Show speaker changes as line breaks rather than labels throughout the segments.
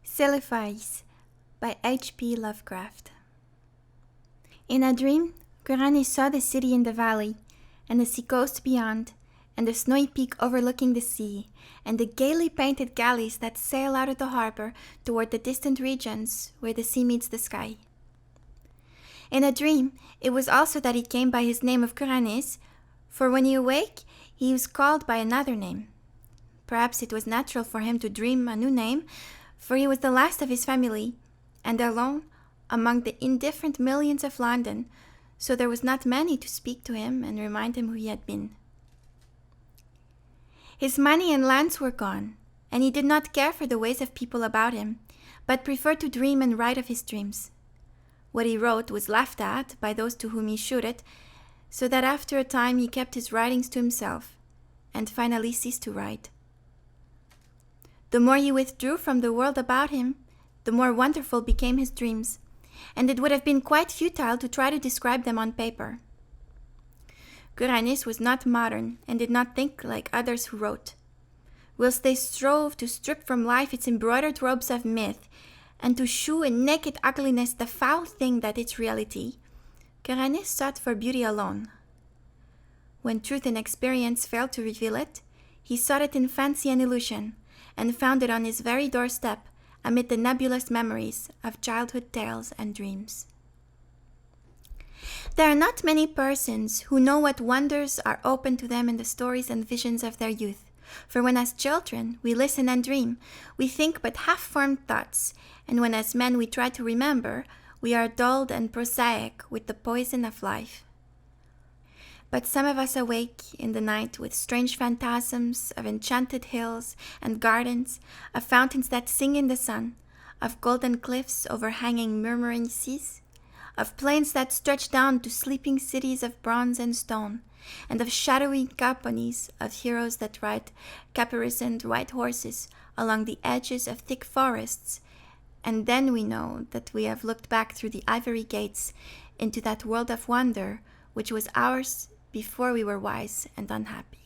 Celephais by H.P. Lovecraft. In a dream, Kuranes saw the city in the valley, and the seacoast beyond, and the snowy peak overlooking the sea, and the gaily painted galleys that sail out of the harbor toward the distant regions where the sea meets the sky. In a dream, it was also that he came by his name of Kuranes, for when he awake, he was called by another name. Perhaps it was natural for him to dream a new name, for he was the last of his family, and alone among the indifferent millions of London, so there was not many to speak to him and remind him who he had been. His money and lands were gone, and he did not care for the ways of people about him, but preferred to dream and write of his dreams. What he wrote was laughed at by those to whom he showed it, so that after a time he kept his writings to himself, and finally ceased to write. The more he withdrew from the world about him, the more wonderful became his dreams, and it would have been quite futile to try to describe them on paper. Kuranes was not modern and did not think like others who wrote. Whilst they strove to strip from life its embroidered robes of myth, and to shew in naked ugliness the foul thing that is reality, Kuranes sought for beauty alone. When truth and experience failed to reveal it, he sought it in fancy and illusion, and found it on his very doorstep amid the nebulous memories of childhood tales and dreams. There are not many persons who know what wonders are open to them in the stories and visions of their youth, for when as children we listen and dream, we think but half-formed thoughts, and when as men we try to remember, we are dulled and prosaic with the poison of life. But some of us awake in the night with strange phantasms of enchanted hills and gardens, of fountains that sing in the sun, of golden cliffs overhanging murmuring seas, of plains that stretch down to sleeping cities of bronze and stone, and of shadowy companies of heroes that ride caparisoned white horses along the edges of thick forests, and then we know that we have looked back through the ivory gates into that world of wonder which was ours before we were wise and unhappy.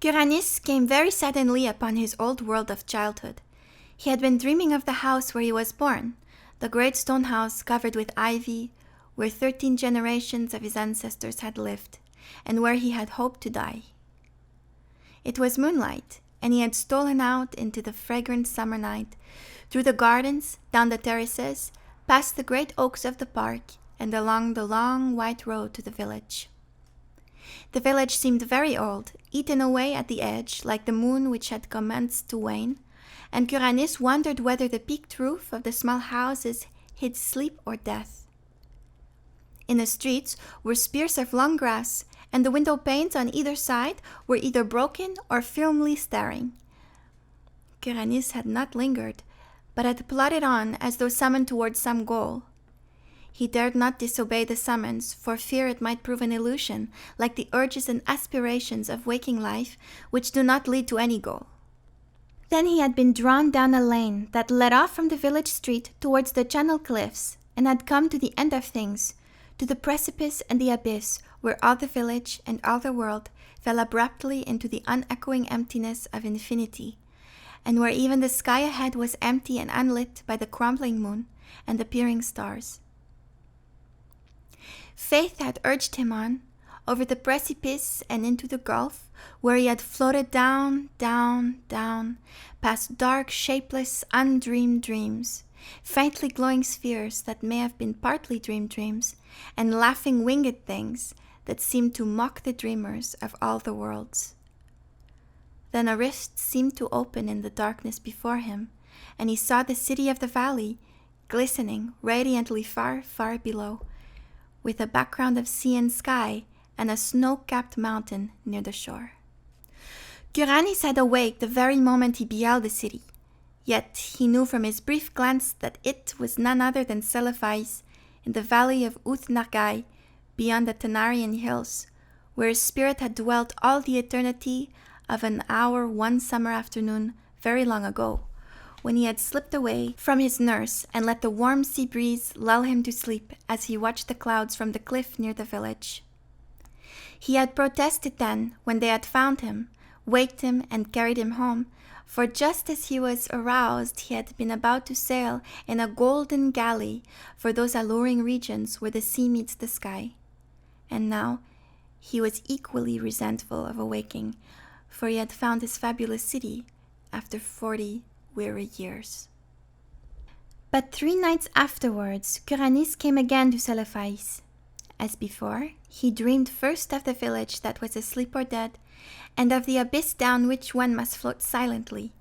Kuranes came very suddenly upon his old world of childhood. He had been dreaming of the house where he was born, the great stone house covered with ivy, where 13 generations of his ancestors had lived, and where he had hoped to die. It was moonlight, and he had stolen out into the fragrant summer night, through the gardens, down the terraces, past the great oaks of the park, and along the long white road to the village. The village seemed very old, eaten away at the edge like the moon which had commenced to wane, and Kuranes wondered whether the peaked roof of the small houses hid sleep or death. In the streets were spears of long grass, and the window panes on either side were either broken or firmly staring. Kuranes had not lingered, but had plodded on as though summoned towards some goal. He dared not disobey the summons, for fear it might prove an illusion, like the urges and aspirations of waking life, which do not lead to any goal. Then he had been drawn down a lane that led off from the village street towards the Channel cliffs, and had come to the end of things, to the precipice and the abyss, where all the village and all the world fell abruptly into the unechoing emptiness of infinity, and where even the sky ahead was empty and unlit by the crumbling moon and the peering stars. Faith had urged him on, over the precipice and into the gulf, where he had floated down, down, down, past dark, shapeless, undreamed dreams, faintly glowing spheres that may have been partly dreams, and laughing winged things that seemed to mock the dreamers of all the worlds. Then a rift seemed to open in the darkness before him, and he saw the city of the valley, glistening radiantly far, far below, with a background of sea and sky and a snow-capped mountain near the shore. Kuranes had awaked the very moment he beheld the city, yet he knew from his brief glance that it was none other than Celephaïs, in the valley of Uth-Nargai, beyond the Tanarian hills, where his spirit had dwelt all the eternity of an hour one summer afternoon very long ago, when he had slipped away from his nurse and let the warm sea breeze lull him to sleep as he watched the clouds from the cliff near the village. He had protested then, when they had found him, waked him and carried him home, For just as he was aroused, he had been about to sail in a golden galley for those alluring regions where the sea meets the sky. And now he was equally resentful of awaking, for he had found his fabulous city after 40 weary years. But 3 nights afterwards, Curanis came again to Celephaïs. As before, he dreamed first of the village that was asleep or dead, and of the abyss down which one must float silently.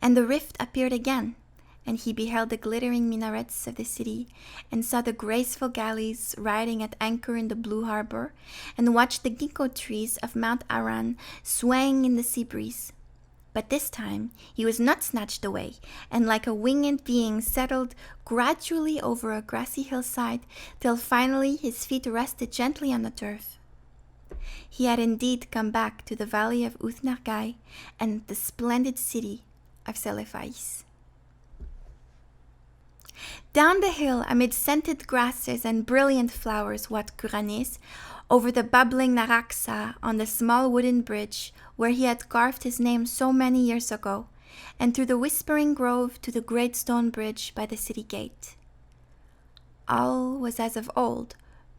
And the rift appeared again, and he beheld the glittering minarets of the city, and saw the graceful galleys riding at anchor in the blue harbor, and watched the ginkgo trees of Mount Aran swaying in the sea breeze. But this time he was not snatched away, and like a winged being settled gradually over a grassy hillside, till finally his feet rested gently on the turf. He had indeed come back to the valley of Uth-Nargai and the splendid city of Celephaïs. Down the hill, amid scented grasses and brilliant flowers, walked Curanis, over the bubbling Naraxa on the small wooden bridge where he had carved his name so many years ago, and through the whispering grove to the great stone bridge by the city gate. All was as of old,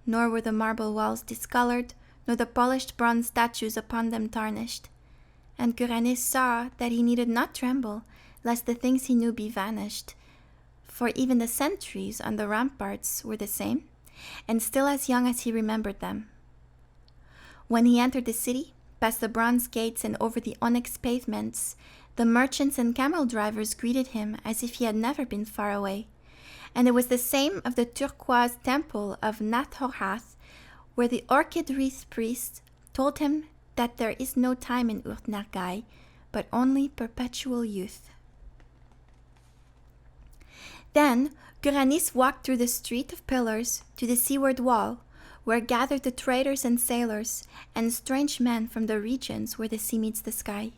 nor were the marble walls discolored, nor the polished bronze statues upon them tarnished. And Curanis saw that he needed not tremble, lest the things he knew be vanished, for even the sentries on the ramparts were the same, and still as young as he remembered them. When he entered the city, past the bronze gates and over the onyx pavements, the merchants and camel drivers greeted him as if he had never been far away, and it was the same of the turquoise temple of Nath-Horhath, where the orchid-wreathed priest told him that there is no time in Uth-Nargai, but only perpetual youth. Then Curanis walked through the street of pillars to the seaward wall, where gathered the traders and sailors, and strange men from the regions where the sea meets the sky.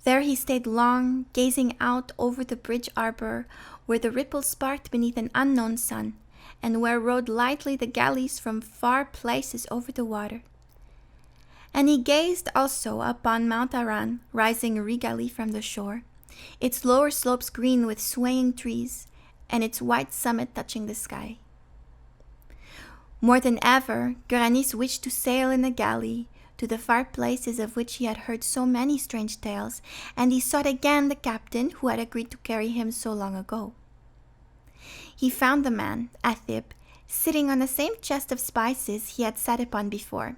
There he stayed long, gazing out over the bridge arbor, where the ripples sparkled beneath an unknown sun, and where rode lightly the galleys from far places over the water. And he gazed also upon Mount Aran, rising regally from the shore, its lower slopes green with swaying trees, and its white summit touching the sky. More than ever, Curanis wished to sail in a galley to the far places of which he had heard so many strange tales, and he sought again the captain who had agreed to carry him so long ago. He found the man, Athib, sitting on the same chest of spices he had sat upon before,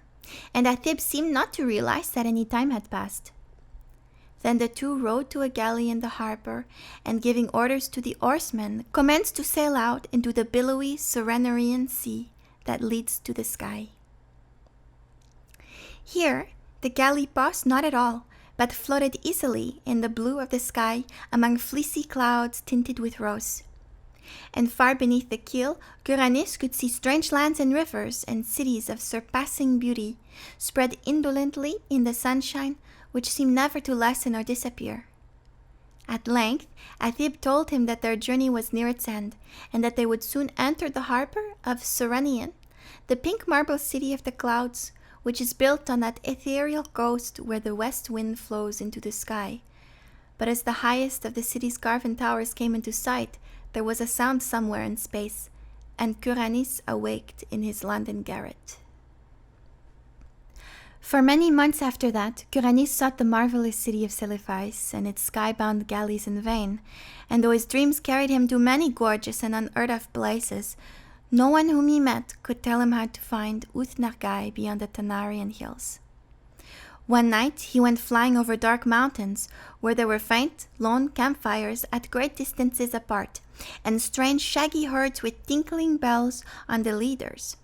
and Athib seemed not to realize that any time had passed. Then the two rowed to a galley in the harbor, and giving orders to the oarsmen, commenced to sail out into the billowy Serenarian sea that leads to the sky. Here the galley paused not at all, but floated easily in the blue of the sky among fleecy clouds tinted with rose. And far beneath the keel, Curanis could see strange lands and rivers and cities of surpassing beauty, spread indolently in the sunshine, which seemed never to lessen or disappear. At length, Athib told him that their journey was near its end, and that they would soon enter the harbor of Serenian, the pink marble city of the clouds, which is built on that ethereal coast where the west wind flows into the sky. But as the highest of the city's carven towers came into sight, there was a sound somewhere in space, and Curanis awaked in his London garret. For many months after that, Curanis sought the marvelous city of Celephais and its sky-bound galleys in vain, and though his dreams carried him to many gorgeous and unheard-of places, no one whom he met could tell him how to find Uth-Nargai beyond the Tanarian hills. One night he went flying over dark mountains, where there were faint, lone campfires at great distances apart, and strange shaggy herds with tinkling bells on the leaders.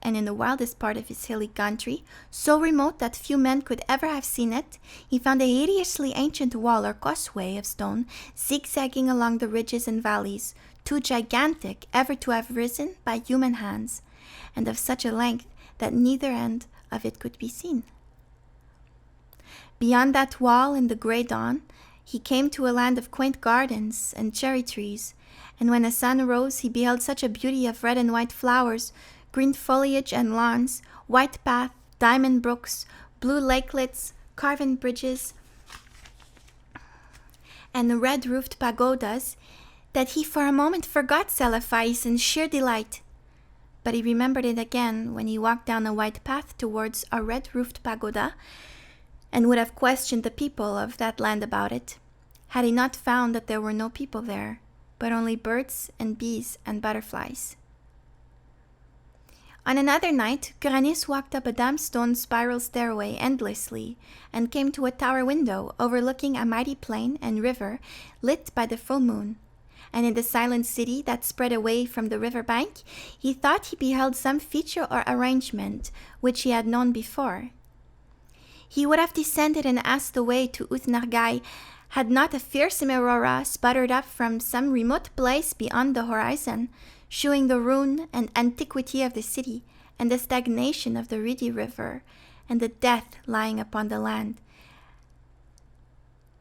And in the wildest part of his hilly country, so remote that few men could ever have seen it, he found a hideously ancient wall or causeway of stone zigzagging along the ridges and valleys, too gigantic ever to have risen by human hands, and of such a length that neither end of it could be seen. Beyond that wall in the grey dawn, he came to a land of quaint gardens and cherry trees, and when the sun rose he beheld such a beauty of red and white flowers, green foliage and lawns, white paths, diamond brooks, blue lakelets, carven bridges, and red-roofed pagodas that he for a moment forgot Celephaïs in sheer delight. But he remembered it again when he walked down a white path towards a red-roofed pagoda, and would have questioned the people of that land about it, had he not found that there were no people there, but only birds and bees and butterflies. On another night, Curanis walked up a damp stone spiral stairway endlessly, and came to a tower window overlooking a mighty plain and river lit by the full moon. And in the silent city that spread away from the river bank, he thought he beheld some feature or arrangement which he had known before. He would have descended and asked the way to Uth-Nargai, had not a fearsome aurora sputtered up from some remote place beyond the horizon, shewing the ruin and antiquity of the city, and the stagnation of the reedy river, and the death lying upon the land,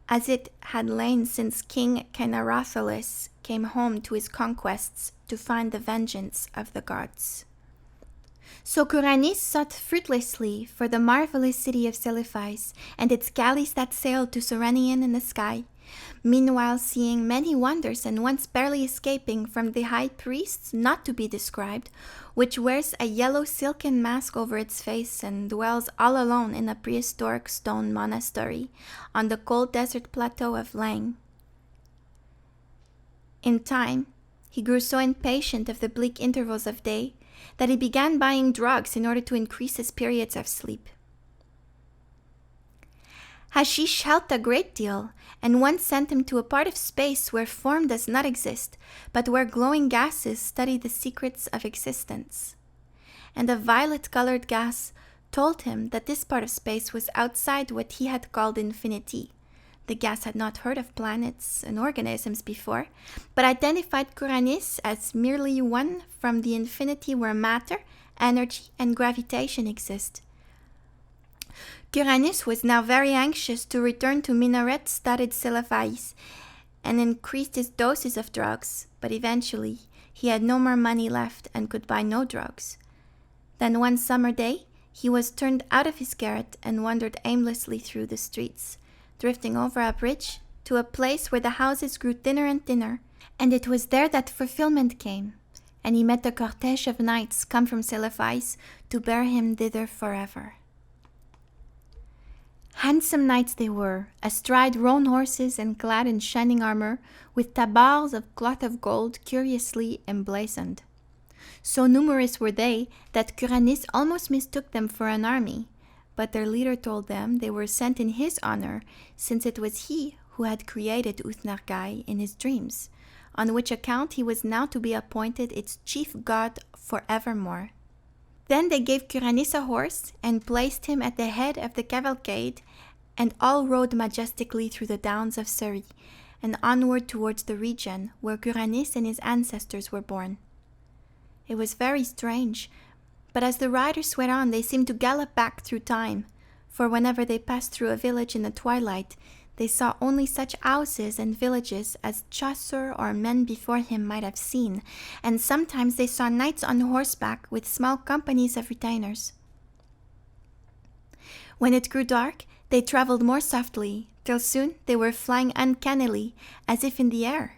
as it had lain since King Caenarotholis came home to his conquests to find the vengeance of the gods. So Curanis sought fruitlessly for the marvelous city of Celephais, and its galleys that sailed to Serenian in the sky, meanwhile seeing many wonders, and once barely escaping from the high priest not to be described, which wears a yellow silken mask over its face and dwells all alone in a prehistoric stone monastery on the cold desert plateau of Lang. In time, he grew so impatient of the bleak intervals of day that he began buying drugs in order to increase his periods of sleep. Hashish helped a great deal, and once sent him to a part of space where form does not exist, but where glowing gases study the secrets of existence. And a violet-colored gas told him that this part of space was outside what he had called infinity. The gas had not heard of planets and organisms before, but identified Curanis as merely one from the infinity where matter, energy, and gravitation exist. Curanis was now very anxious to return to minaret-studded Celephaïs, and increased his doses of drugs, but eventually he had no more money left and could buy no drugs. Then one summer day he was turned out of his garret and wandered aimlessly through the streets, drifting over a bridge to a place where the houses grew thinner and thinner, and it was there that fulfillment came, and he met the cortege of knights come from Celephais to bear him thither forever. Handsome knights they were, astride roan horses and clad in shining armor, with tabards of cloth of gold curiously emblazoned. So numerous were they that Curanis almost mistook them for an army, but their leader told them they were sent in his honor, since it was he who had created Uth-Nargai in his dreams, on which account he was now to be appointed its chief god forevermore. Then they gave Curanis a horse and placed him at the head of the cavalcade, and all rode majestically through the downs of Surrey, and onward towards the region where Curanis and his ancestors were born. It was very strange, but as the riders went on they seemed to gallop back through time, for whenever they passed through a village in the twilight, they saw only such houses and villages as Chaucer or men before him might have seen, and sometimes they saw knights on horseback with small companies of retainers. When it grew dark, they travelled more softly, till soon they were flying uncannily, as if in the air.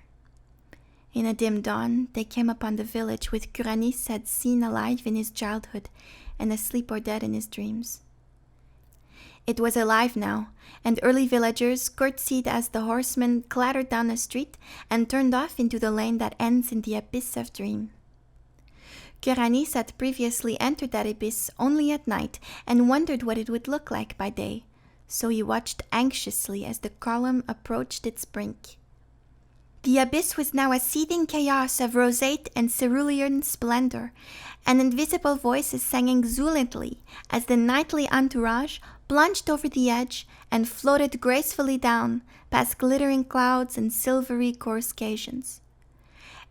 In a dim dawn, they came upon the village which Curanis had seen alive in his childhood, and asleep or dead in his dreams. It was alive now, and early villagers curtsied as the horsemen clattered down the street and turned off into the lane that ends in the abyss of dream. Curanis had previously entered that abyss only at night and wondered what it would look like by day, so he watched anxiously as the column approached its brink. The abyss was now a seething chaos of roseate and cerulean splendor, and invisible voices sang exultantly as the nightly entourage plunged over the edge and floated gracefully down past glittering clouds and silvery coruscations.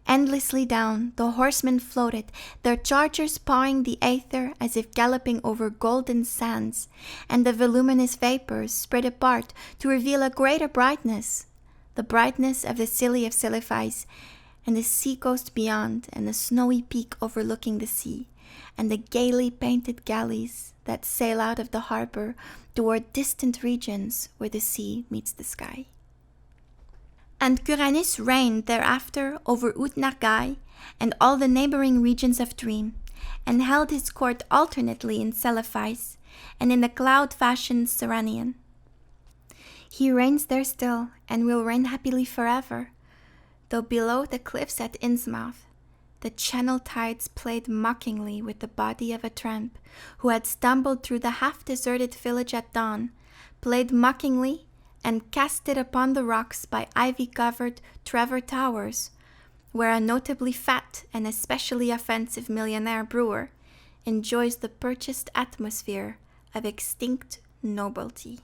Endlessly down the horsemen floated, their chargers pawing the aether as if galloping over golden sands, and the voluminous vapors spread apart to reveal a greater brightness, the brightness of the city of Celephais, and the sea-coast beyond, and the snowy peak overlooking the sea, and the gaily painted galleys that sail out of the harbor toward distant regions where the sea meets the sky. And Curanis reigned thereafter over Utnargai and all the neighboring regions of Dream, and held his court alternately in Celephaïs and in the cloud-fashioned Serenian. He reigns there still, and will reign happily forever, though below the cliffs at Innsmouth the channel tides played mockingly with the body of a tramp who had stumbled through the half-deserted village at dawn, played mockingly, and cast it upon the rocks by ivy-covered Trevor Towers, where a notably fat and especially offensive millionaire brewer enjoys the purchased atmosphere of extinct nobility.